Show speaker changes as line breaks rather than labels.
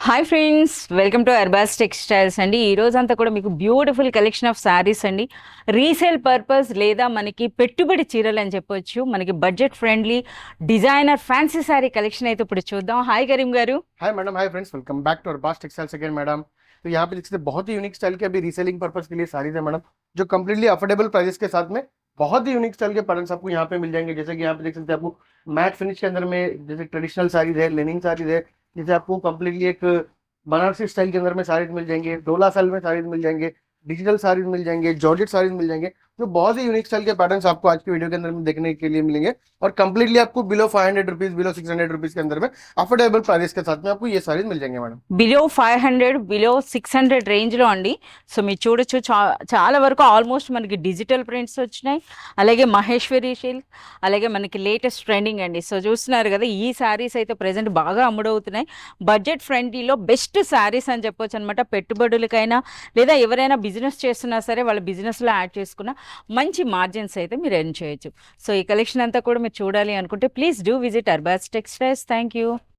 Hi friends, welcome to Arbaz textiles అండి. ఈ రోజంతా కూడా మీకు బ్యూటిఫుల్ కలెక్షన్ ఆఫ్ శారీస్ అండి. రీసేల్ పర్పస్ లేదా మనకి పెట్టుబడి చీరలు అని చెప్పొచ్చు. మనకి budget friendly designer fancy sari collection అయితే ఇప్పుడు చూద్దాం. హాయ్ కరీం గారు.
Hi madam, hi friends, welcome back to Arbaz Textiles again madam. तो यहाँ पे देख सकते हैं बहुत ही यूनिक स्टाइल के अभी रीसेलिंग पर्पस के लिए साड़ीज है मैडम, जो कम्प्लीटली अफोर्डेबल प्राइसेस के साथ में बहुत ही यूनिक स्टाइल के पैटर्न्स आपको यहाँ पे मिल जाएंगे। जैसे कि यहाँ पे देख सकते हैं आपको मैट फिनिश के अंदर में जैसे ट्रेडिशनल साड़ीज है, लेनिंग साड़ीज है, जैसे आपको कम्प्लीटली एक बनारसी स्टाइल के अंदर में साड़ीज मिल जाएंगे, डोला स्टाइल में साड़ीज मिल जाएंगे, डिजिटल साड़ीज मिल जाएंगे, जॉर्जेट साड़ीज मिल जाएंगे, जो बहुत ही यूनिक स्टाइल के पैटर्न्स आपको आज की वीडियो के अंदर में देखने के लिए मिलेंगे। और कंप्लीटली आपको बिलो 500 रुपीज, बिलो 600 रुपीज के अंदर में अफोर्डेबल प्राइस के साथ में आपको ये साड़ीज मिल जाएंगे मैडम।
బిలో 500 బిలో 600 రేంజ్లో అండి. సో మీరు చూడొచ్చు, చాలా వరకు ఆల్మోస్ట్ మనకి డిజిటల్ ప్రింట్స్ వచ్చినాయి. అలాగే మహేశ్వరి సిల్క్, అలాగే మనకి లేటెస్ట్ ట్రెండింగ్ అండి. సో చూస్తున్నారు కదా, ఈ శారీస్ అయితే ప్రజెంట్ బాగా అమ్ముడవుతున్నాయి. బడ్జెట్ ఫ్రెండ్లీలో బెస్ట్ శారీస్ అని చెప్పొచ్చు అనమాట. పెట్టుబడులకైనా లేదా ఎవరైనా బిజినెస్ చేస్తున్నా సరే వాళ్ళ బిజినెస్లో యాడ్ చేసుకున్న మంచి మార్జిన్స్ అయితే మీరు ఎర్న్ చేయొచ్చు. సో ఈ కలెక్షన్ అంతా కూడా మీరు చూడాలి అనుకుంటే please do visit Arbaz textiles. Thank you.